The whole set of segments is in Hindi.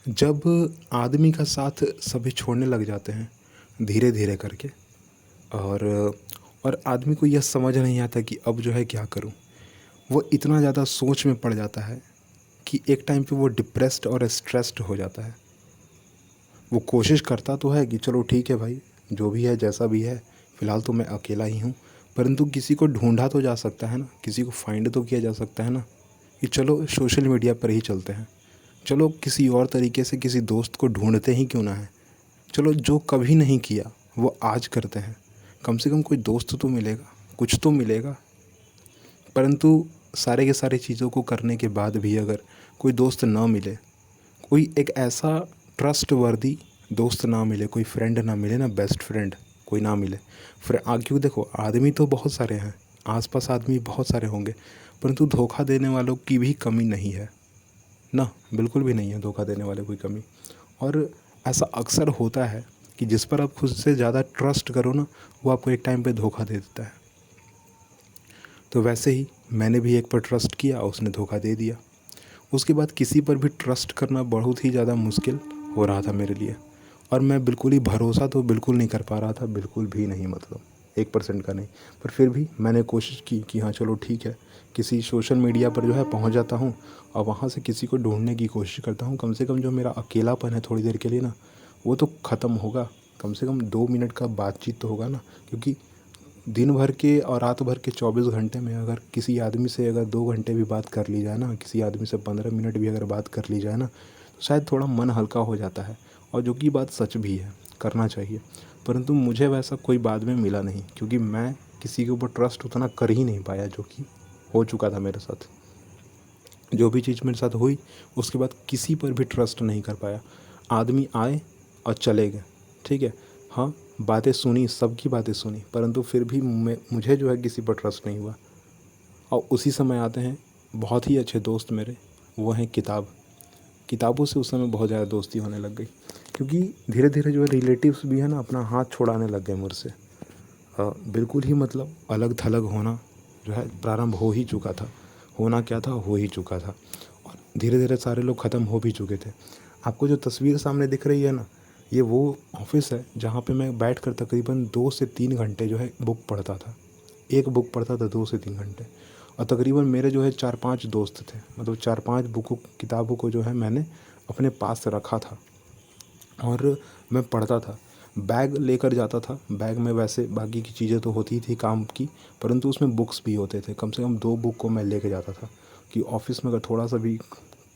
जब आदमी का साथ सभी छोड़ने लग जाते हैं धीरे धीरे करके और आदमी को यह समझ नहीं आता कि अब जो है क्या करूं। वो इतना ज़्यादा सोच में पड़ जाता है कि एक टाइम पे वो डिप्रेस्ड और स्ट्रेस्ड हो जाता है। वो कोशिश करता तो है कि चलो ठीक है भाई, जो भी है जैसा भी है, फ़िलहाल तो मैं अकेला ही हूँ। परंतु किसी को ढूंढा तो जा सकता है ना, किसी को फाइंड तो किया जा सकता है ना, कि चलो सोशल मीडिया पर ही चलते हैं, चलो किसी और तरीके से किसी दोस्त को ढूंढते ही क्यों ना है, चलो जो कभी नहीं किया वो आज करते हैं, कम से कम कोई दोस्त तो मिलेगा, कुछ तो मिलेगा। परंतु सारे के सारे चीज़ों को करने के बाद भी अगर कोई दोस्त ना मिले, कोई एक ऐसा ट्रस्ट वर्दी दोस्त ना मिले, कोई फ्रेंड ना मिले ना, बेस्ट फ्रेंड कोई ना मिले, फिर क्यों, देखो आदमी तो बहुत सारे हैं, आसपास आदमी बहुत सारे होंगे, परंतु धोखा देने वालों की भी कमी नहीं है ना, बिल्कुल भी नहीं है धोखा देने वाले कोई कमी। और ऐसा अक्सर होता है कि जिस पर आप खुद से ज़्यादा ट्रस्ट करो ना, वो आपको एक टाइम पे धोखा दे देता है। तो वैसे ही मैंने भी एक पर ट्रस्ट किया, उसने धोखा दे दिया। उसके बाद किसी पर भी ट्रस्ट करना बहुत ही ज़्यादा मुश्किल हो रहा था मेरे लिए। और मैं बिल्कुल ही भरोसा तो बिल्कुल नहीं कर पा रहा था, बिल्कुल भी नहीं, मतलब 1% का नहीं। पर फिर भी मैंने कोशिश की कि हाँ चलो ठीक है, किसी सोशल मीडिया पर जो है पहुंच जाता हूं और वहां से किसी को ढूंढने की कोशिश करता हूं। कम से कम जो मेरा अकेलापन है थोड़ी देर के लिए ना, वो तो ख़त्म होगा। कम से कम 2 मिनट का बातचीत तो होगा ना, क्योंकि दिन भर के और रात भर के 24 घंटे में अगर किसी आदमी से अगर 2 घंटे भी बात कर ली जाए ना, किसी आदमी से 15 मिनट भी अगर बात कर ली जाए ना, तो शायद थोड़ा मन हल्का हो जाता है। और जो कि बात सच भी है, करना चाहिए। परंतु मुझे वैसा कोई बाद में मिला नहीं, क्योंकि मैं किसी के ऊपर ट्रस्ट उतना कर ही नहीं पाया जो कि हो चुका था मेरे साथ। जो भी चीज़ मेरे साथ हुई उसके बाद किसी पर भी ट्रस्ट नहीं कर पाया। आदमी आए और चले गए, ठीक है, हाँ बातें सुनी, सबकी बातें सुनी, परंतु फिर भी मुझे जो है किसी पर ट्रस्ट नहीं हुआ। और उसी समय आते हैं बहुत ही अच्छे दोस्त मेरे, वो हैं किताब। किताबों से उस समय बहुत ज़्यादा दोस्ती होने लग गई, क्योंकि धीरे धीरे जो है रिलेटिव्स भी है ना अपना हाथ छुड़ाने लग गए मुझसे। बिल्कुल ही मतलब अलग थलग होना जो है प्रारंभ हो ही चुका था। होना क्या था, हो ही चुका था। और धीरे धीरे सारे लोग ख़त्म हो भी चुके थे। आपको जो तस्वीर सामने दिख रही है ना, ये वो ऑफिस है जहाँ पे मैं बैठ कर तकरीबन 2 से 3 घंटे जो है बुक पढ़ता था। एक बुक पढ़ता था 2 से 3 घंटे। और तकरीबन मेरे जो है 4-5 दोस्त थे, मतलब 4-5 बुकों किताबों को जो है मैंने अपने पास रखा था और मैं पढ़ता था। बैग लेकर जाता था, बैग में वैसे बाकी की चीज़ें तो होती थी काम की, परंतु उसमें बुक्स भी होते थे। कम से कम 2 बुक को मैं लेके जाता था कि ऑफ़िस में अगर थोड़ा सा भी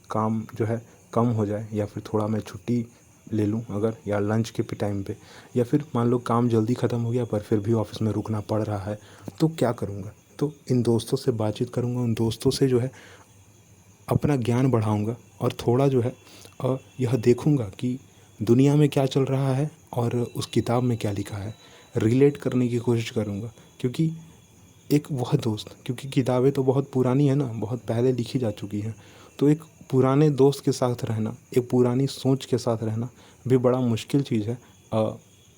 काम जो है कम हो जाए, या फिर थोड़ा मैं छुट्टी ले लूँ अगर, या लंच के टाइम पे, या फिर मान लो काम जल्दी ख़त्म हो गया पर फिर भी ऑफ़िस में रुकना पड़ रहा है, तो क्या करूँगा? तो इन दोस्तों से बातचीत करूँगा, उन दोस्तों से जो है अपना ज्ञान बढ़ाऊँगा और थोड़ा जो है यह देखूँगा कि दुनिया में क्या चल रहा है और उस किताब में क्या लिखा है, रिलेट करने की कोशिश करूँगा। क्योंकि एक वह दोस्त, क्योंकि किताबें तो बहुत पुरानी है ना, बहुत पहले लिखी जा चुकी हैं, तो एक पुराने दोस्त के साथ रहना, एक पुरानी सोच के साथ रहना भी बड़ा मुश्किल चीज़ है।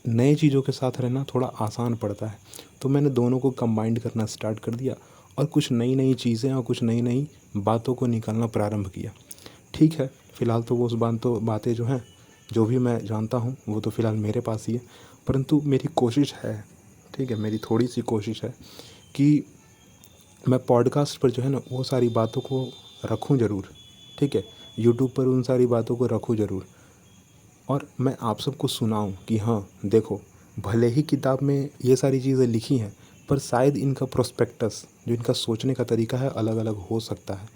नए चीज़ों के साथ रहना थोड़ा आसान पड़ता है। तो मैंने दोनों को कंबाइंड करना स्टार्ट कर दिया और कुछ नई नई चीज़ें और कुछ नई नई बातों को निकालना प्रारंभ किया। ठीक है, फ़िलहाल तो वो उस बातें जो हैं, जो भी मैं जानता हूँ वो तो फ़िलहाल मेरे पास ही है। परंतु मेरी कोशिश है, ठीक है, मेरी थोड़ी सी कोशिश है कि मैं पॉडकास्ट पर जो है ना वो सारी बातों को रखूं ज़रूर, ठीक है, यूट्यूब पर उन सारी बातों को रखूं ज़रूर, और मैं आप सबको सुनाऊं कि हाँ देखो, भले ही किताब में ये सारी चीज़ें लिखी हैं, पर शायद इनका प्रोस्पेक्टस, जो इनका सोचने का तरीका है, अलग अलग हो सकता है।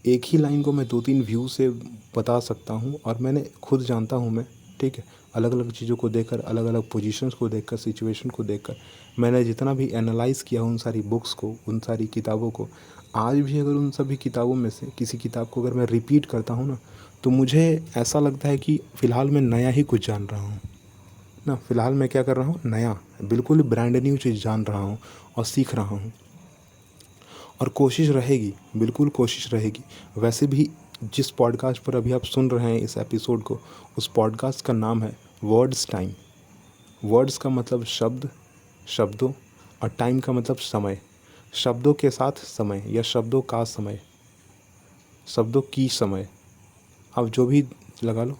एक ही लाइन को मैं 2-3 व्यू से बता सकता हूँ, और मैंने खुद जानता हूँ मैं, ठीक है, अलग अलग चीज़ों को देखकर, अलग अलग पोजीशंस को देखकर, सिचुएशन को देखकर मैंने जितना भी एनालाइज़ किया उन सारी बुक्स को, उन सारी किताबों को, आज भी अगर उन सभी किताबों में से किसी किताब को अगर मैं रिपीट करता हूँ ना, तो मुझे ऐसा लगता है कि फ़िलहाल मैं नया ही कुछ जान रहा हूँ ना। फ़िलहाल मैं क्या कर रहा हूँ, नया, बिल्कुल ब्रांड न्यू चीज़ जान रहा हूँ और सीख रहा हूँ। और कोशिश रहेगी, बिल्कुल कोशिश रहेगी। वैसे भी जिस पॉडकास्ट पर अभी आप सुन रहे हैं इस एपिसोड को, उस पॉडकास्ट का नाम है वर्ड्स टाइम। वर्ड्स का मतलब शब्द, शब्दों, और टाइम का मतलब समय। शब्दों के साथ समय, या शब्दों का समय, शब्दों की समय, आप जो भी लगा लो,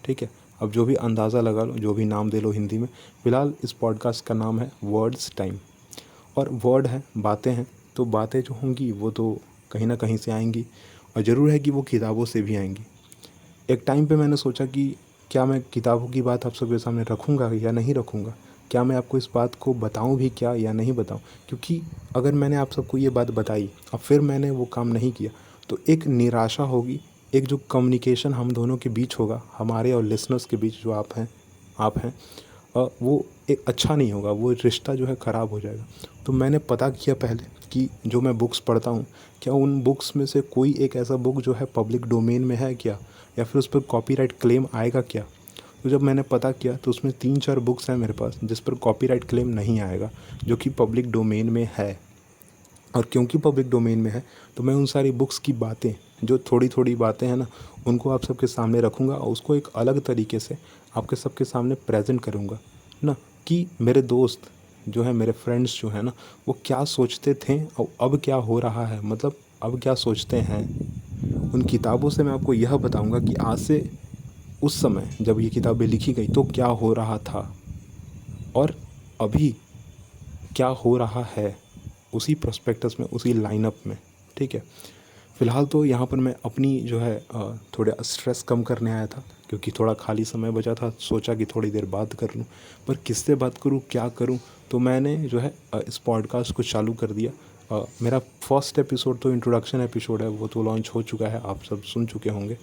ठीक है। अब जो भी अंदाज़ा लगा लो, जो भी नाम दे लो हिंदी में, फ़िलहाल इस पॉडकास्ट का नाम है वर्ड्स टाइम। और वर्ड है, बातें हैं, तो बातें जो होंगी वो तो कहीं ना कहीं से आएंगी, और ज़रूर है कि वो किताबों से भी आएंगी। एक टाइम पे मैंने सोचा कि क्या मैं किताबों की बात आप सबके सामने रखूँगा या नहीं रखूँगा, क्या मैं आपको इस बात को बताऊँ भी क्या या नहीं बताऊँ, क्योंकि अगर मैंने आप सबको ये बात बताई और फिर मैंने वो काम नहीं किया तो एक निराशा होगी, एक जो कम्युनिकेशन हम दोनों के बीच होगा, हमारे और लिसनर्स के बीच जो आप हैं वो एक अच्छा नहीं होगा, वो रिश्ता जो है ख़राब हो जाएगा। तो मैंने पता किया पहले कि जो मैं बुक्स पढ़ता हूँ, क्या उन बुक्स में से कोई एक ऐसा बुक जो है पब्लिक डोमेन में है क्या, या फिर उस पर कॉपीराइट क्लेम आएगा क्या। तो जब मैंने पता किया तो उसमें 3-4 बुक्स हैं मेरे पास जिस पर कॉपीराइट क्लेम नहीं आएगा, जो कि पब्लिक डोमेन में है। और क्योंकि पब्लिक डोमेन में है तो मैं उन सारी बुक्स की बातें, जो थोड़ी थोड़ी बातें हैं ना, उनको आप सबके सामने रखूँगा और उसको एक अलग तरीके से आपके सबके सामने प्रेजेंट करूँगा ना, कि मेरे दोस्त जो है, मेरे फ्रेंड्स जो है ना, वो क्या सोचते थे और अब क्या हो रहा है, मतलब अब क्या सोचते हैं। उन किताबों से मैं आपको यह बताऊँगा कि आज से उस समय जब ये किताबें लिखी गई तो क्या हो रहा था, और अभी क्या हो रहा है, उसी प्रोस्पेक्टस में, उसी लाइनअप में। ठीक है। फ़िलहाल तो यहाँ पर मैं अपनी जो है थोड़ा स्ट्रेस कम करने आया था, क्योंकि थोड़ा खाली समय बचा था, सोचा कि थोड़ी देर बात कर लूँ, पर किससे बात करूँ, क्या करूँ। तो मैंने जो है इस पॉडकास्ट को चालू कर दिया। मेरा फर्स्ट एपिसोड तो इंट्रोडक्शन एपिसोड है, वो तो लॉन्च हो चुका है, आप सब सुन चुके होंगे,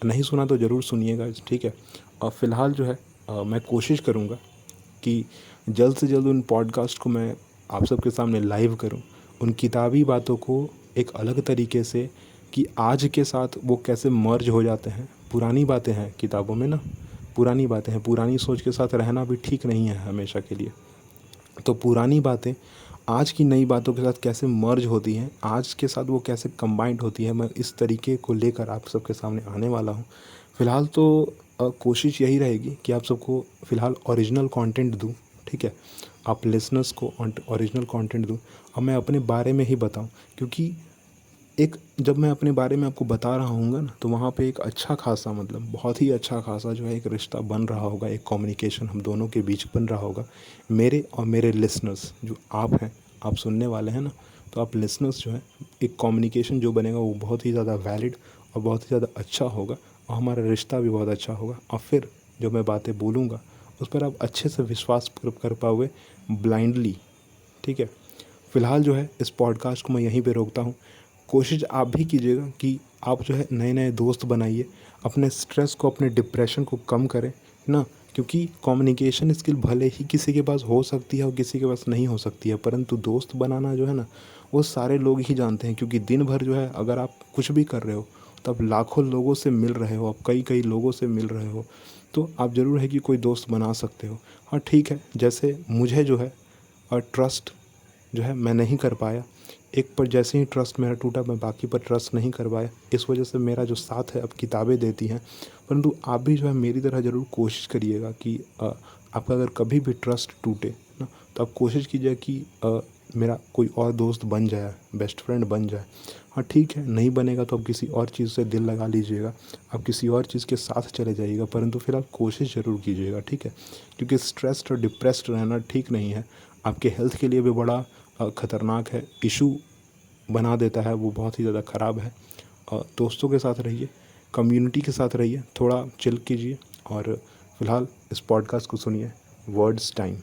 नहीं सुना तो ज़रूर सुनिएगा। ठीक है। फ़िलहाल जो है मैं कोशिश करूँगा कि जल्द से जल्द उन पॉडकास्ट को मैं आप सबके सामने लाइव करूं, उन किताबी बातों को एक अलग तरीके से, कि आज के साथ वो कैसे मर्ज हो जाते हैं। पुरानी बातें हैं किताबों में ना, पुरानी बातें हैं, पुरानी सोच के साथ रहना भी ठीक नहीं है हमेशा के लिए। तो पुरानी बातें आज की नई बातों के साथ कैसे मर्ज होती हैं, आज के साथ वो कैसे कंबाइंड होती है, मैं इस तरीके को लेकर आप सबके सामने आने वाला हूँ। फ़िलहाल तो कोशिश यही रहेगी कि आप सबको फ़िलहाल ओरिजिनल कंटेंट दूँ। ठीक है। आप लिसनर्स को ओरिजिनल कंटेंट दूँ और मैं अपने बारे में ही बताऊँ, क्योंकि एक जब मैं अपने बारे में आपको बता रहा हूँगा ना, तो वहाँ पे एक अच्छा खासा, मतलब बहुत ही अच्छा खासा जो है एक रिश्ता बन रहा होगा, एक कम्युनिकेशन हम दोनों के बीच बन रहा होगा, मेरे और मेरे लिसनर्स जो आप हैं, आप सुनने वाले हैं ना, तो आप लिसनर्स जो हैं, एक कम्युनिकेशन जो बनेगा वो बहुत ही ज़्यादा वैलिड और बहुत ही ज़्यादा अच्छा होगा, और हमारा रिश्ता भी बहुत अच्छा होगा। और फिर जो मैं बातें बोलूँगा उस पर आप अच्छे से विश्वास कर पाओगे, ब्लाइंडली। ठीक है। फ़िलहाल जो है इस पॉडकास्ट को मैं यहीं पे रोकता हूँ। कोशिश आप भी कीजिएगा कि आप जो है नए नए दोस्त बनाइए, अपने स्ट्रेस को, अपने डिप्रेशन को कम करें ना, क्योंकि कम्युनिकेशन स्किल भले ही किसी के पास हो सकती है और किसी के पास नहीं हो सकती है, परंतु दोस्त बनाना जो है ना, वो सारे लोग ही जानते हैं। क्योंकि दिन भर जो है अगर आप कुछ भी कर रहे हो तो आप लाखों लोगों से मिल रहे हो, आप कई कई लोगों से मिल रहे हो, तो आप ज़रूर है कि कोई दोस्त बना सकते हो। हाँ ठीक है, जैसे मुझे जो है और ट्रस्ट जो है मैं नहीं कर पाया, एक पर जैसे ही ट्रस्ट मेरा टूटा, मैं बाकी पर ट्रस्ट नहीं कर पाया, इस वजह से मेरा जो साथ है अब किताबें देती हैं। परंतु आप भी जो है मेरी तरह ज़रूर कोशिश करिएगा कि आपका अगर कभी भी ट्रस्ट टूटे ना, तो आप कोशिश कीजिए कि मेरा कोई और दोस्त बन जाए, बेस्ट फ्रेंड बन जाए। हाँ ठीक है, नहीं बनेगा तो आप किसी और चीज़ से दिल लगा लीजिएगा, आप किसी और चीज़ के साथ चले जाइएगा, परंतु फिर आप कोशिश ज़रूर कीजिएगा। ठीक है। क्योंकि स्ट्रेस्ड और डिप्रेस्ड रहना ठीक नहीं है, आपके हेल्थ के लिए भी बड़ा ख़तरनाक है, इशू बना देता है, वो बहुत ही ज़्यादा ख़राब है। दोस्तों के साथ रहिए, कम्युनिटी के साथ रहिए, थोड़ा चिल कीजिए, और फ़िलहाल इस पॉडकास्ट को सुनिए, वर्ड्स टाइम।